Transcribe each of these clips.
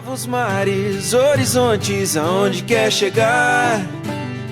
Novos mares, horizontes, aonde quer chegar,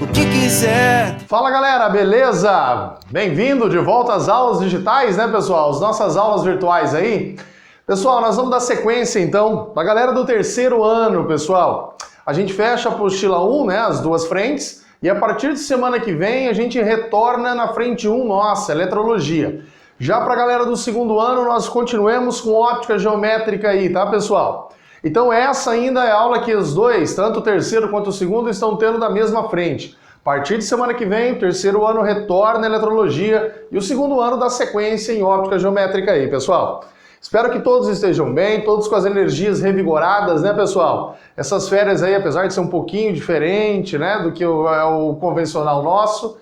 o que quiser. Fala galera, beleza? Bem-vindo de volta às aulas digitais, né pessoal? As nossas aulas virtuais aí. Pessoal, nós vamos dar sequência então para a galera do terceiro ano, pessoal. A gente fecha a apostila 1, né, as duas frentes, e a partir de semana que vem a gente retorna na frente 1, nossa, eletrologia. Já para a galera do segundo ano, nós continuemos com óptica geométrica aí, tá pessoal? Então essa ainda é a aula que os dois, tanto o terceiro quanto o segundo, estão tendo da mesma frente. A partir de semana que vem, o terceiro ano retorna a eletrologia e o segundo ano dá sequência em óptica geométrica aí, pessoal. Espero que todos estejam bem, todos com as energias revigoradas, né, pessoal? Essas férias aí, apesar de ser um pouquinho diferente, né, do que o convencional nosso,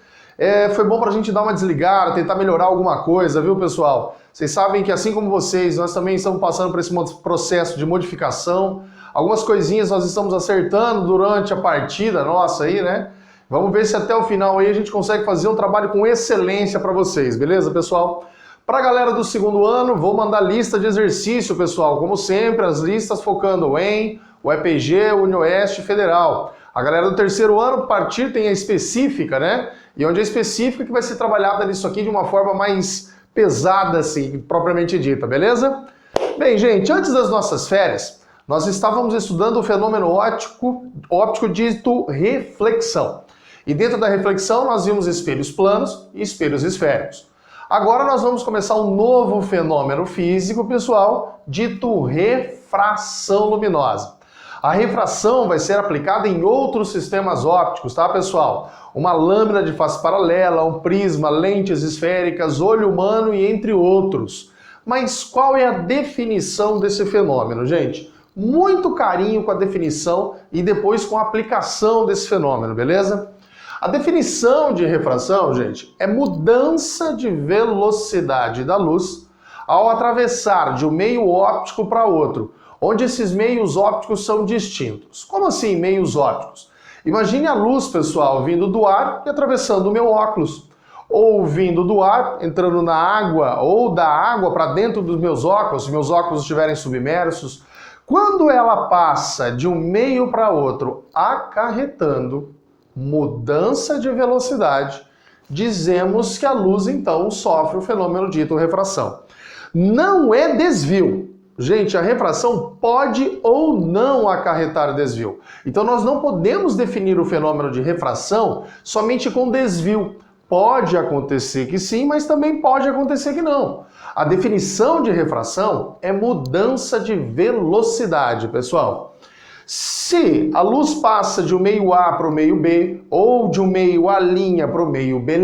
foi bom pra gente dar uma desligada, tentar melhorar alguma coisa, viu, pessoal? Vocês sabem que assim como vocês, nós também estamos passando por esse processo de modificação. Algumas coisinhas nós estamos acertando durante a partida nossa aí, né? Vamos ver se até o final aí a gente consegue fazer um trabalho com excelência para vocês, beleza, pessoal? Para a galera do segundo ano, vou mandar lista de exercício, pessoal. Como sempre, as listas focando em o EPG, UniOeste Federal. A galera do terceiro ano, partir tem a específica, né? E onde é específica que vai ser trabalhada nisso aqui de uma forma mais pesada, assim, propriamente dita, beleza? Bem, gente, antes das nossas férias, nós estávamos estudando o fenômeno óptico dito reflexão. E dentro da reflexão nós vimos espelhos planos e espelhos esféricos. Agora nós vamos começar um novo fenômeno físico, pessoal, dito refração luminosa. A refração vai ser aplicada em outros sistemas ópticos, tá, pessoal? Uma lâmina de face paralela, um prisma, lentes esféricas, olho humano e entre outros. Mas qual é a definição desse fenômeno, gente? Muito carinho com a definição e depois com a aplicação desse fenômeno, beleza? A definição de refração, gente, é mudança de velocidade da luz ao atravessar de um meio óptico para outro, onde esses meios ópticos são distintos. Como assim meios ópticos? Imagine a luz, pessoal, vindo do ar e atravessando o meu óculos. Ou vindo do ar, entrando na água, ou da água para dentro dos meus óculos, se meus óculos estiverem submersos. Quando ela passa de um meio para outro, acarretando mudança de velocidade, dizemos que a luz, então, sofre o fenômeno dito refração. Não é desvio. Gente, a refração pode ou não acarretar desvio. Então nós não podemos definir o fenômeno de refração somente com desvio. Pode acontecer que sim, mas também pode acontecer que não. A definição de refração é mudança de velocidade, pessoal. Se a luz passa de um meio A para o meio B, ou de um meio A' para o meio B',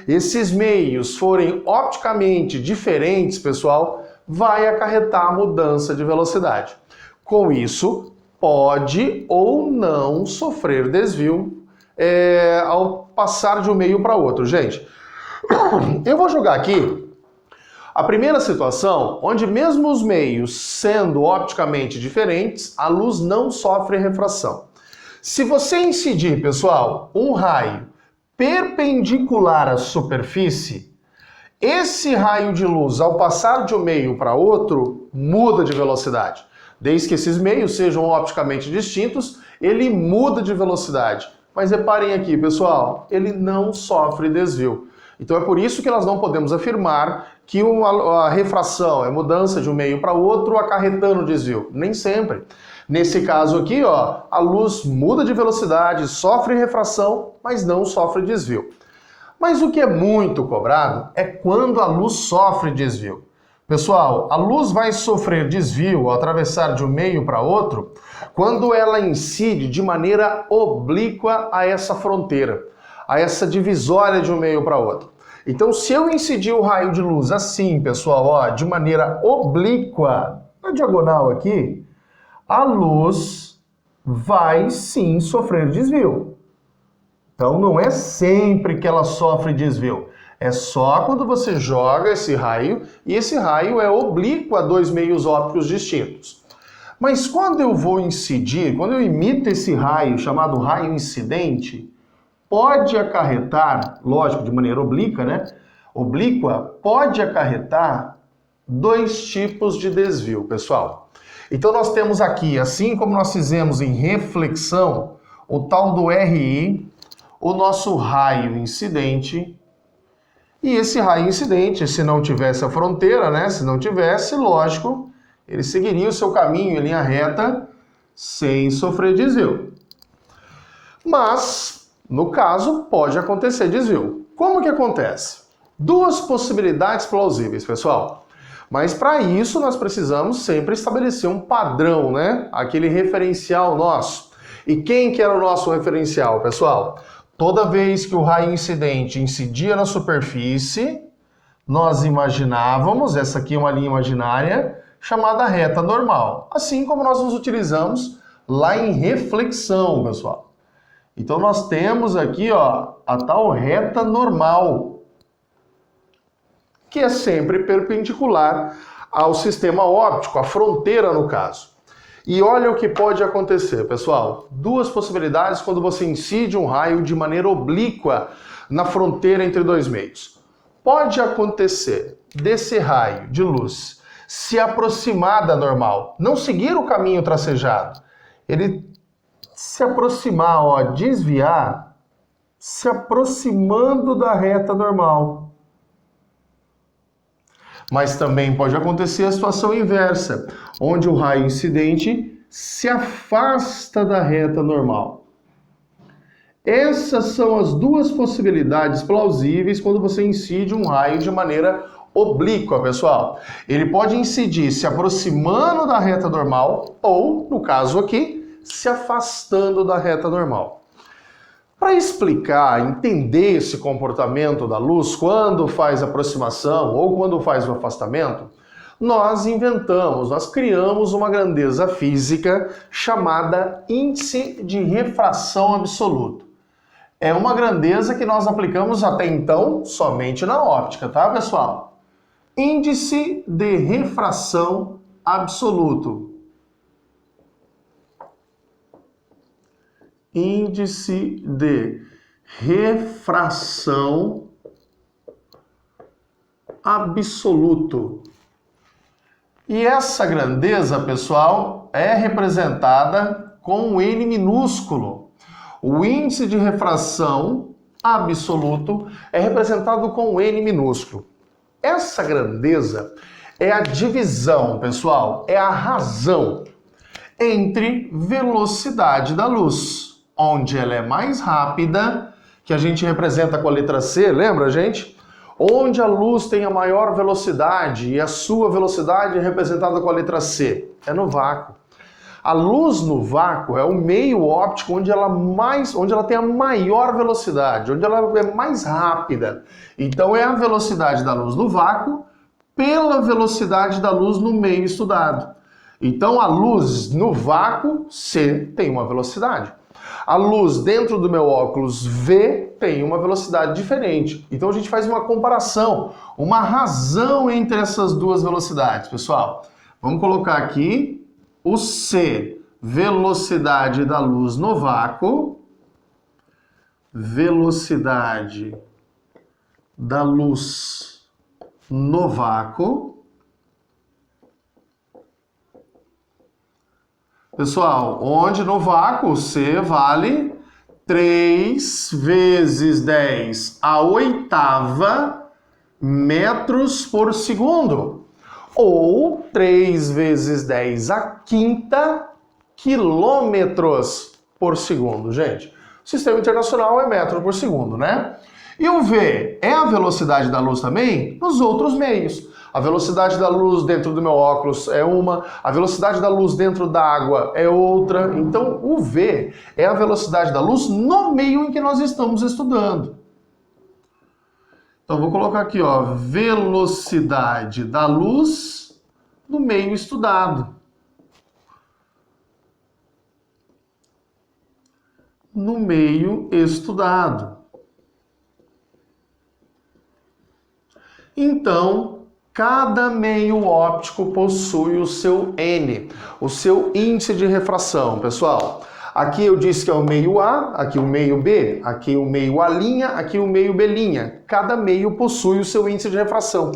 esses meios forem opticamente diferentes, pessoal, vai acarretar mudança de velocidade. Com isso, pode ou não sofrer desvio ao passar de um meio para outro. Gente, eu vou jogar aqui a primeira situação, onde mesmo os meios sendo opticamente diferentes, a luz não sofre refração. Se você incidir, pessoal, um raio perpendicular à superfície, esse raio de luz, ao passar de um meio para outro, muda de velocidade. Desde que esses meios sejam opticamente distintos, ele muda de velocidade. Mas reparem aqui, pessoal, ele não sofre desvio. Então é por isso que nós não podemos afirmar que a refração é mudança de um meio para outro acarretando desvio. Nem sempre. Nesse caso aqui, ó, a luz muda de velocidade, sofre refração, mas não sofre desvio. Mas o que é muito cobrado é quando a luz sofre desvio. Pessoal, a luz vai sofrer desvio ao atravessar de um meio para outro quando ela incide de maneira oblíqua a essa fronteira, a essa divisória de um meio para outro. Então, se eu incidir o raio de luz assim, pessoal, ó, de maneira oblíqua, na diagonal aqui, a luz vai sim sofrer desvio. Então não é sempre que ela sofre desvio. É só quando você joga esse raio e esse raio é oblíquo a dois meios ópticos distintos. Mas quando eu vou incidir, quando eu imito esse raio chamado raio incidente, pode acarretar, lógico, de maneira oblíqua, né? Oblíqua, pode acarretar dois tipos de desvio, pessoal. Então nós temos aqui, assim como nós fizemos em reflexão, o tal do RI, o nosso raio incidente. E esse raio incidente, se não tivesse a fronteira, né? Se não tivesse, lógico, ele seguiria o seu caminho em linha reta sem sofrer desvio. Mas, no caso, pode acontecer desvio. Como que acontece? Duas possibilidades plausíveis, pessoal. Mas para isso nós precisamos sempre estabelecer um padrão, né? Aquele referencial nosso. E quem que era o nosso referencial, pessoal? Toda vez que o raio incidente incidia na superfície, nós imaginávamos, essa aqui é uma linha imaginária, chamada reta normal. Assim como nós nos utilizamos lá em reflexão, pessoal. Então nós temos aqui, ó, a tal reta normal, que é sempre perpendicular ao sistema óptico, à fronteira no caso. E olha o que pode acontecer, pessoal. Duas possibilidades quando você incide um raio de maneira oblíqua na fronteira entre dois meios. Pode acontecer desse raio de luz se aproximar da normal, não seguir o caminho tracejado. Ele se aproximar, ó, desviar, se aproximando da reta normal. Mas também pode acontecer a situação inversa, onde o raio incidente se afasta da reta normal. Essas são as duas possibilidades plausíveis quando você incide um raio de maneira oblíqua, pessoal. Ele pode incidir se aproximando da reta normal ou, no caso aqui, se afastando da reta normal. Para explicar, entender esse comportamento da luz, quando faz aproximação ou quando faz o afastamento, nós criamos uma grandeza física chamada índice de refração absoluto. É uma grandeza que nós aplicamos até então somente na óptica, tá, pessoal? Índice de refração absoluto. Índice de refração absoluto. E essa grandeza, pessoal, é representada com um N minúsculo. O índice de refração absoluto é representado com um N minúsculo. Essa grandeza é a divisão, pessoal, é a razão entre velocidade da luz, onde ela é mais rápida, que a gente representa com a letra C, lembra, gente? Onde a luz tem a maior velocidade e a sua velocidade é representada com a letra C, é no vácuo. A luz no vácuo é o meio óptico onde ela tem a maior velocidade, onde ela é mais rápida. Então é a velocidade da luz no vácuo pela velocidade da luz no meio estudado. Então a luz no vácuo, C, tem uma velocidade. A luz dentro do meu óculos, V, tem uma velocidade diferente. Então a gente faz uma comparação, uma razão entre essas duas velocidades, pessoal. Vamos colocar aqui o C, velocidade da luz no vácuo, velocidade da luz no vácuo. Pessoal, onde no vácuo C vale 3 vezes 10 a oitava metros por segundo. Ou 3 vezes 10 a quinta quilômetros por segundo, gente. O sistema internacional é metro por segundo, né? E o V é a velocidade da luz também nos outros meios. A velocidade da luz dentro do meu óculos é uma, a velocidade da luz dentro da água é outra. Então, o V é a velocidade da luz no meio em que nós estamos estudando. Então, vou colocar aqui, ó, velocidade da luz no meio estudado. No meio estudado. Então, cada meio óptico possui o seu N, o seu índice de refração, pessoal. Aqui eu disse que é o meio A, aqui o meio B, aqui o meio A', aqui o meio B'. Cada meio possui o seu índice de refração.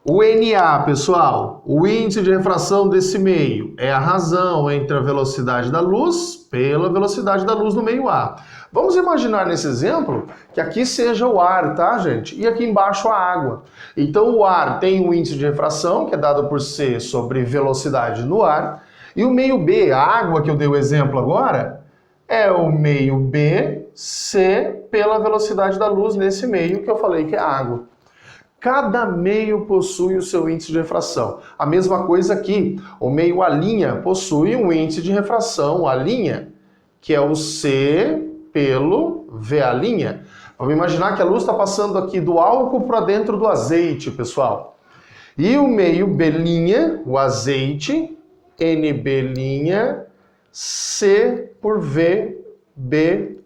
O NA, pessoal, o índice de refração desse meio, é a razão entre a velocidade da luz pela velocidade da luz no meio A. Vamos imaginar nesse exemplo que aqui seja o ar, tá, gente? E aqui embaixo a água. Então o ar tem um índice de refração, que é dado por C sobre velocidade no ar, e o meio B, a água que eu dei o exemplo agora, é o meio B, C, pela velocidade da luz nesse meio que eu falei que é água. Cada meio possui o seu índice de refração. A mesma coisa aqui, o meio A' possui um índice de refração A', que é o C pelo VA'. Vamos imaginar que a luz está passando aqui do álcool para dentro do azeite, pessoal. E o meio B', o azeite, NB', C por VB'.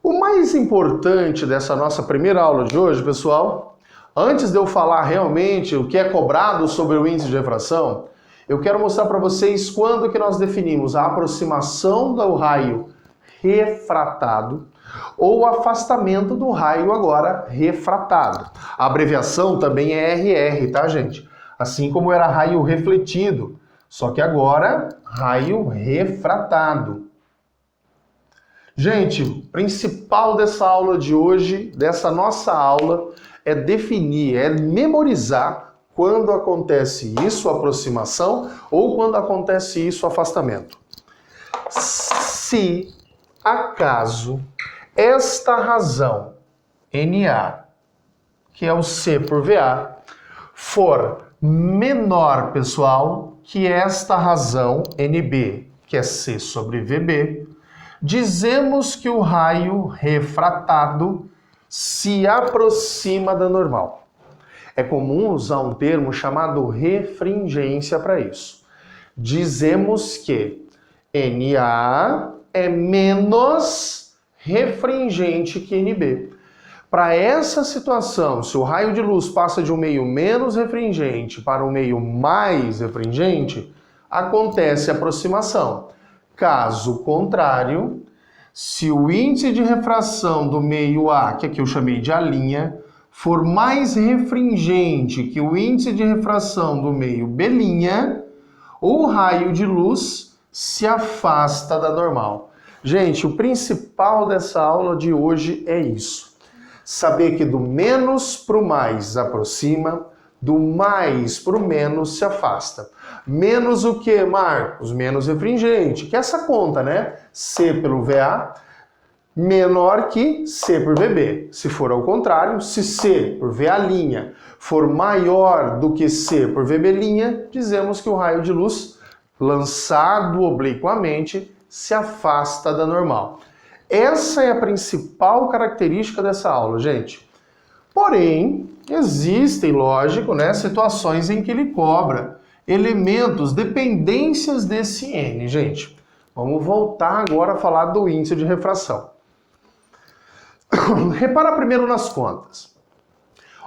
O mais importante dessa nossa primeira aula de hoje, pessoal, antes de eu falar realmente o que é cobrado sobre o índice de refração, eu quero mostrar para vocês quando que nós definimos a aproximação do raio refratado ou o afastamento do raio agora refratado. A abreviação também é RR, tá, gente? Assim como era raio refletido, só que agora raio refratado. Gente, o principal dessa aula de hoje, dessa nossa aula, é definir, é memorizar quando acontece isso, aproximação, ou quando acontece isso, afastamento. Se acaso esta razão, NA, que é o C por VA, for menor, pessoal, que esta razão, NB, que é C sobre VB, dizemos que o raio refratado se aproxima da normal. É comum usar um termo chamado refringência para isso. Dizemos que NA é menos refringente que NB. Para essa situação, se o raio de luz passa de um meio menos refringente para um meio mais refringente, acontece aproximação. Caso contrário, se o índice de refração do meio A, que aqui eu chamei de A', for mais refringente que o índice de refração do meio B', o raio de luz se afasta da normal. Gente, o principal dessa aula de hoje é isso. Saber que do menos para o mais aproxima, do mais para o menos se afasta. Menos o que, Marcos? Menos refringente, que é essa conta, né? C pelo VA menor que C por VB. Se for ao contrário, se C por VA' for maior do que C por VB', dizemos que o raio de luz lançado obliquamente se afasta da normal. Essa é a principal característica dessa aula, gente. Porém, existem, lógico, né, situações em que ele cobra elementos, dependências desse N, gente. Vamos voltar agora a falar do índice de refração. Repara primeiro nas contas.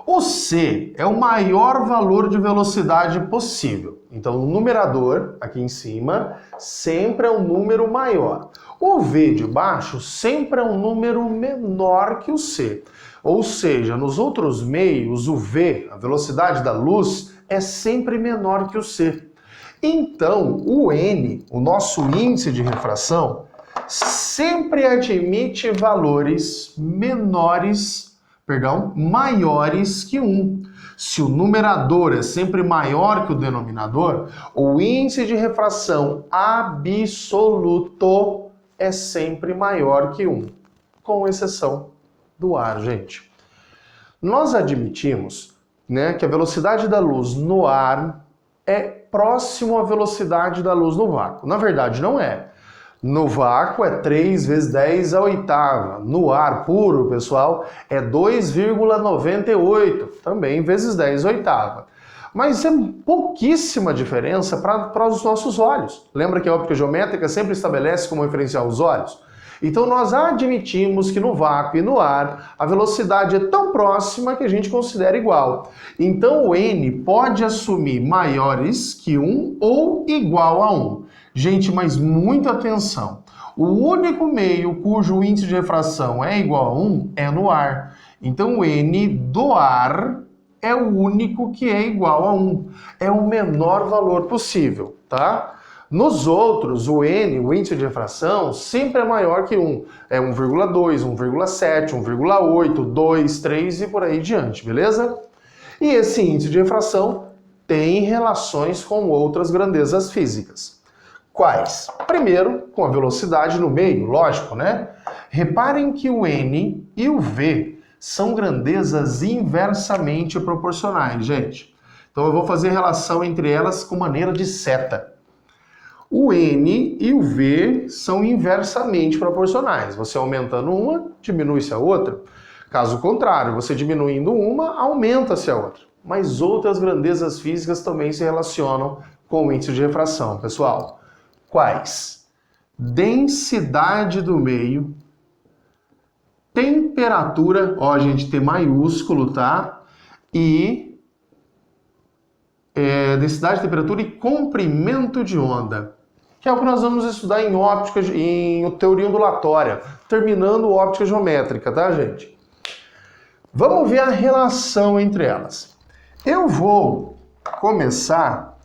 O C é o maior valor de velocidade possível. Então, o numerador, aqui em cima, sempre é um número maior. O V de baixo sempre é um número menor que o C. Ou seja, nos outros meios, o V, a velocidade da luz, é sempre menor que o C. Então, o N, o nosso índice de refração, sempre admite valores maiores que 1. Se o numerador é sempre maior que o denominador, o índice de refração absoluto é sempre maior que 1, com exceção do ar, gente. Nós admitimos, né, que a velocidade da luz no ar é próximo à velocidade da luz no vácuo. Na verdade, não é. No vácuo é 3 vezes 10 a oitava. No ar puro, pessoal, é 2,98, também vezes 10 a oitava. Mas é pouquíssima diferença para os nossos olhos. Lembra que a óptica geométrica sempre estabelece como referencial os olhos? Então nós admitimos que no vácuo e no ar a velocidade é tão próxima que a gente considera igual. Então o N pode assumir maiores que 1 ou igual a 1. Gente, mas muita atenção. O único meio cujo índice de refração é igual a 1 é no ar. Então o N do ar é o único que é igual a 1. É o menor valor possível, tá? Nos outros, o N, o índice de refração, sempre é maior que 1. É 1,2, 1,7, 1,8, 2, 3 e por aí diante, beleza? E esse índice de refração tem relações com outras grandezas físicas. Quais? Primeiro, com a velocidade no meio, lógico, né? Reparem que o N e o V são grandezas inversamente proporcionais, gente. Então eu vou fazer relação entre elas com maneira de seta. O N e o V são inversamente proporcionais. Você aumentando uma, diminui-se a outra. Caso contrário, você diminuindo uma, aumenta-se a outra. Mas outras grandezas físicas também se relacionam com o índice de refração, pessoal. Quais? Densidade do meio, temperatura, ó, gente, T maiúsculo, tá? E densidade, temperatura e comprimento de onda, que é o que nós vamos estudar em óptica, em teoria ondulatória, terminando óptica geométrica, tá, gente? Vamos ver a relação entre elas. Eu vou começar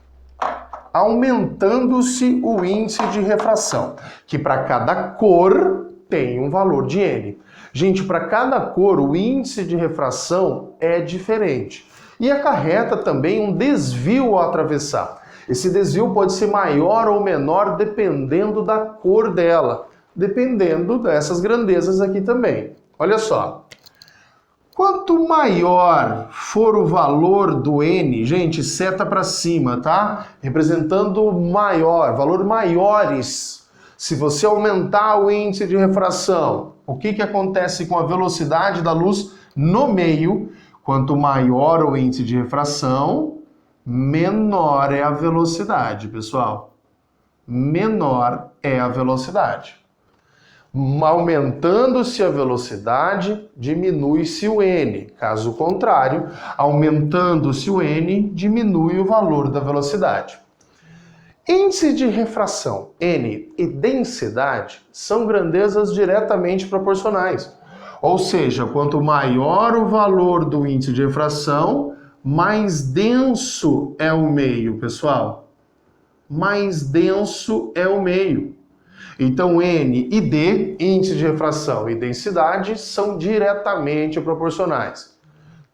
aumentando-se o índice de refração, que para cada cor tem um valor de N. Gente, para cada cor o índice de refração é diferente e acarreta também um desvio ao atravessar. Esse desvio pode ser maior ou menor dependendo da cor dela, dependendo dessas grandezas aqui também. Olha só. Quanto maior for o valor do N, gente, seta para cima, tá? Representando maior, valor maiores. Se você aumentar o índice de refração, o que acontece com a velocidade da luz no meio? Quanto maior o índice de refração, menor é a velocidade, pessoal. Menor é a velocidade. Aumentando-se a velocidade, diminui-se o N. Caso contrário, aumentando-se o N, diminui o valor da velocidade. Índice de refração, N, e densidade são grandezas diretamente proporcionais. Ou seja, quanto maior o valor do índice de refração, mais denso é o meio, pessoal. Mais denso é o meio. Então, N e D, índice de refração e densidade, são diretamente proporcionais.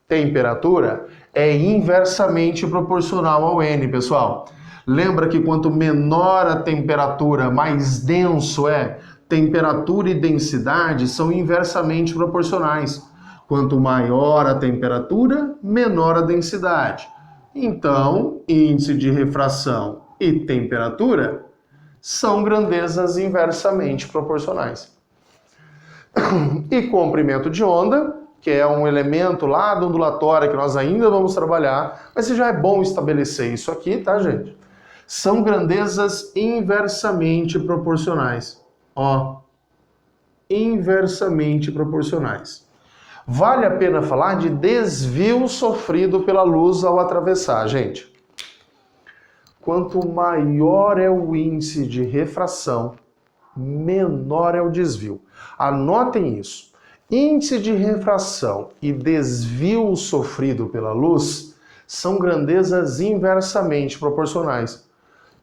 Temperatura é inversamente proporcional ao N, pessoal. Lembra que quanto menor a temperatura, mais denso é? Temperatura e densidade são inversamente proporcionais. Quanto maior a temperatura, menor a densidade. Então, índice de refração e temperatura são grandezas inversamente proporcionais. E comprimento de onda, que é um elemento lá da ondulatória que nós ainda vamos trabalhar, mas já é bom estabelecer isso aqui, tá, gente? São grandezas inversamente proporcionais. Ó, inversamente proporcionais. Vale a pena falar de desvio sofrido pela luz ao atravessar, gente. Quanto maior é o índice de refração, menor é o desvio. Anotem isso. Índice de refração e desvio sofrido pela luz são grandezas inversamente proporcionais.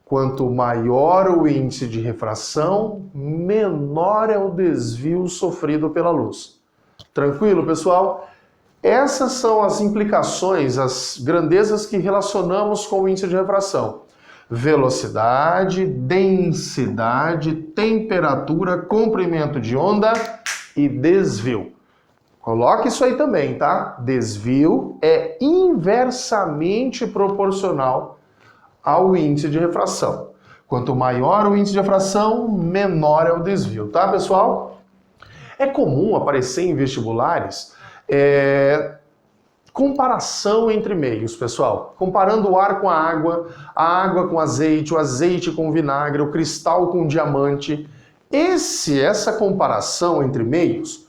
Quanto maior o índice de refração, menor é o desvio sofrido pela luz. Tranquilo, pessoal? Essas são as implicações, as grandezas que relacionamos com o índice de refração. Velocidade, densidade, temperatura, comprimento de onda e desvio. Coloque isso aí também, tá? Desvio é inversamente proporcional ao índice de refração. Quanto maior o índice de refração, menor é o desvio, tá, pessoal? É comum aparecer em vestibulares comparação entre meios, pessoal. Comparando o ar com a água com azeite, o azeite com vinagre, o cristal com diamante. Essa comparação entre meios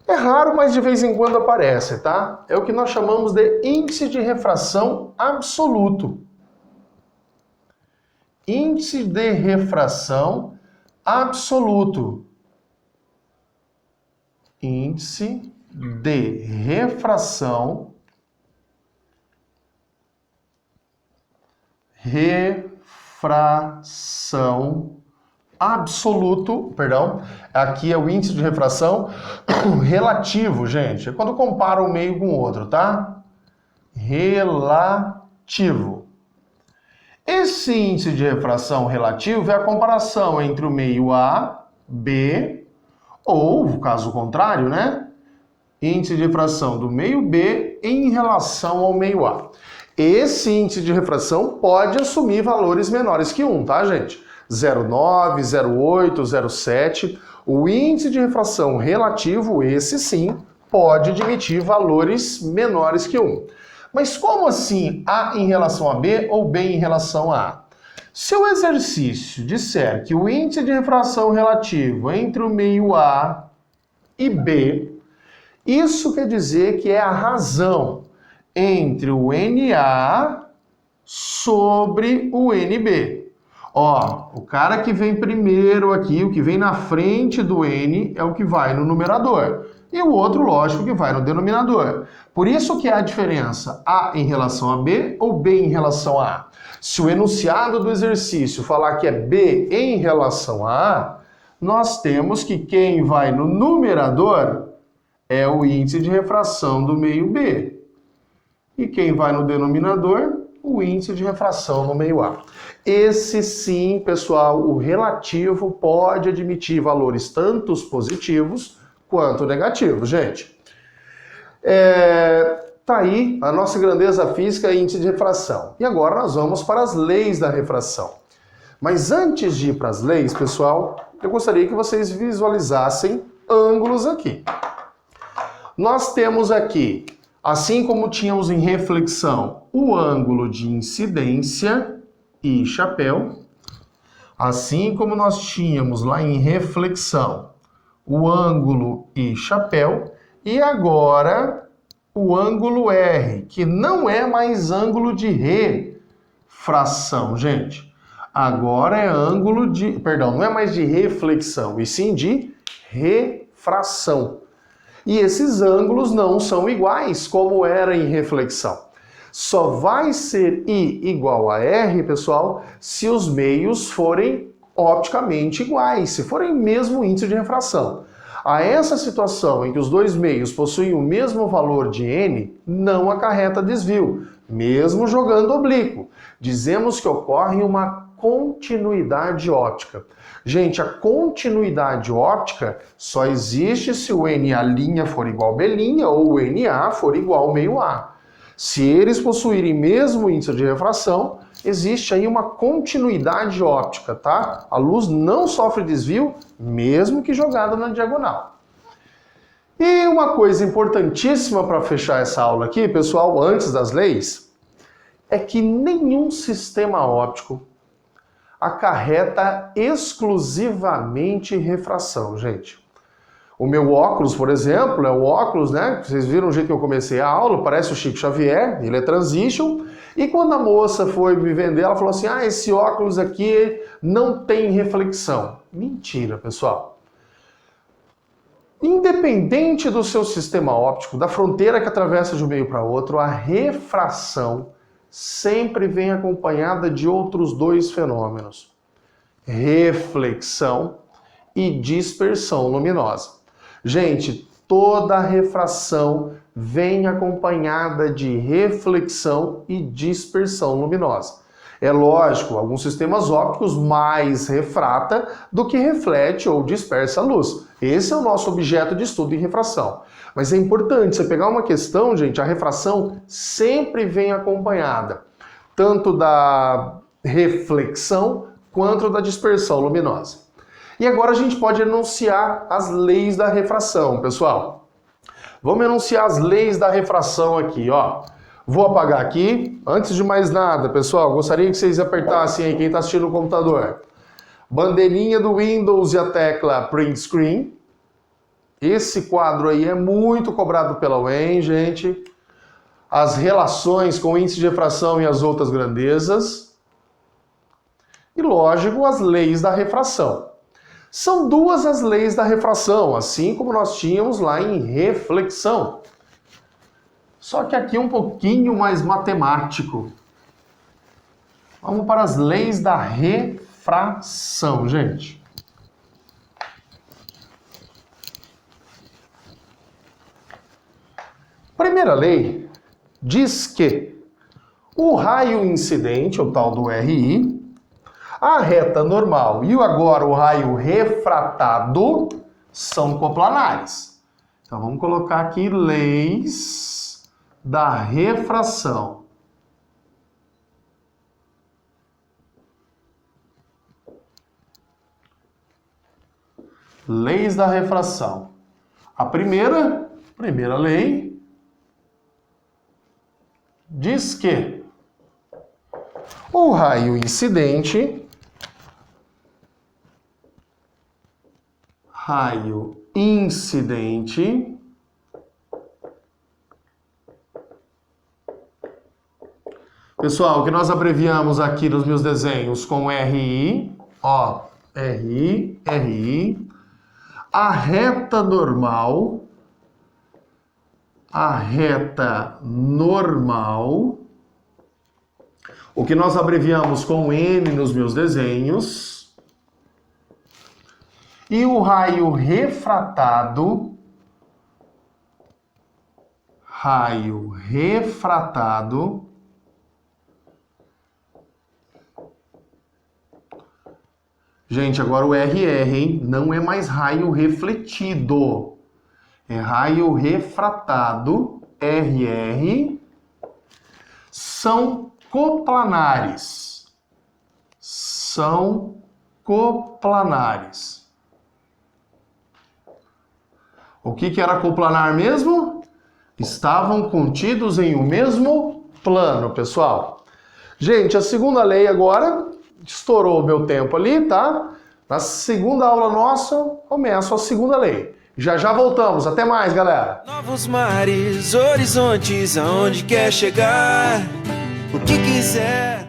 é raro, mas de vez em quando aparece, tá? É o que nós chamamos de índice de refração absoluto. Índice de refração absoluto. Índice de refração refração absoluto, perdão, aqui é o índice de refração relativo, gente. É quando compara um meio com o outro, tá? Relativo. Esse índice de refração relativo é a comparação entre o meio A, B, ou, caso contrário, né? Índice de refração do meio B em relação ao meio A. Esse índice de refração pode assumir valores menores que 1, tá, gente? 0,9, 0,8, 0,7. O índice de refração relativo, esse sim, pode admitir valores menores que 1. Mas como assim A em relação a B ou B em relação a A? Se o exercício disser que o índice de refração relativo entre o meio A e B, isso quer dizer que é a razão entre o NA sobre o NB. Ó, o cara que vem primeiro aqui, o que vem na frente do N é o que vai no numerador. E o outro, lógico, que vai no denominador. Por isso que há a diferença A em relação a B ou B em relação a A. Se o enunciado do exercício falar que é B em relação a A, nós temos que quem vai no numerador é o índice de refração do meio B. E quem vai no denominador, o índice de refração no meio A. Esse sim, pessoal, o relativo pode admitir valores tanto positivos quanto negativos, gente. Tá aí a nossa grandeza física e índice de refração. E agora nós vamos para as leis da refração. Mas antes de ir para as leis, pessoal, eu gostaria que vocês visualizassem ângulos aqui. Nós temos aqui, assim como tínhamos em reflexão, o ângulo de incidência e chapéu, assim como nós tínhamos lá em reflexão o ângulo e chapéu, e agora o ângulo R, que não é mais ângulo de refração, gente. Agora é ângulo de, perdão, não é mais de reflexão, e sim de refração. E esses ângulos não são iguais como era em reflexão. Só vai ser I igual a R, pessoal, se os meios forem opticamente iguais, se forem mesmo índice de refração. A essa situação em que os dois meios possuem o mesmo valor de N, não acarreta desvio, mesmo jogando oblíquo. Dizemos que ocorre uma continuidade óptica. Gente, a continuidade óptica só existe se o NA' for igual a B' ou o NA for igual ao meio A. Se eles possuírem mesmo índice de refração, existe aí uma continuidade óptica, tá? A luz não sofre desvio, mesmo que jogada na diagonal. E uma coisa importantíssima para fechar essa aula aqui, pessoal, antes das leis, é que nenhum sistema óptico acarreta exclusivamente refração, gente. O meu óculos, por exemplo, é o óculos, né? Vocês viram o jeito que eu comecei a aula, parece o Chico Xavier, ele é transition. E quando a moça foi me vender, ela falou assim, esse óculos aqui não tem reflexão. Mentira, pessoal. Independente do seu sistema óptico, da fronteira que atravessa de um meio para outro, a refração sempre vem acompanhada de outros dois fenômenos: reflexão e dispersão luminosa. Gente, toda refração vem acompanhada de reflexão e dispersão luminosa. É lógico, alguns sistemas ópticos mais refrata do que reflete ou dispersa a luz. Esse é o nosso objeto de estudo em refração. Mas é importante você pegar uma questão, gente, a refração sempre vem acompanhada tanto da reflexão quanto da dispersão luminosa. E agora a gente pode enunciar as leis da refração, pessoal. Vamos enunciar as leis da refração aqui, ó. Vou apagar aqui. Antes de mais nada, pessoal, gostaria que vocês apertassem aí, quem está assistindo no computador, bandeirinha do Windows e a tecla Print Screen. Esse quadro aí é muito cobrado pela UEM, gente. As relações com o índice de refração e as outras grandezas. E, lógico, as leis da refração. São duas as leis da refração, assim como nós tínhamos lá em reflexão. Só que aqui um pouquinho mais matemático. Vamos para as leis da refração, gente. Primeira lei diz que o raio incidente, o tal do RI, a reta normal e agora o raio refratado são coplanares. Então vamos colocar aqui leis da refração. Leis da refração. A primeira lei diz que o raio incidente, pessoal, que nós abreviamos aqui nos meus desenhos com RI, ó, RI, a reta normal, o que nós abreviamos com N nos meus desenhos, e o raio refratado, gente, agora o RR, hein? Não é mais raio refletido. É raio refratado, RR. São coplanares. O que era coplanar mesmo? Estavam contidos em um mesmo plano, pessoal. Gente, a segunda lei agora... Estourou o meu tempo ali, tá? Na segunda aula nossa, começo a segunda lei. Já voltamos. Até mais, galera. Novos mares, horizontes, aonde quer chegar, o que quiser.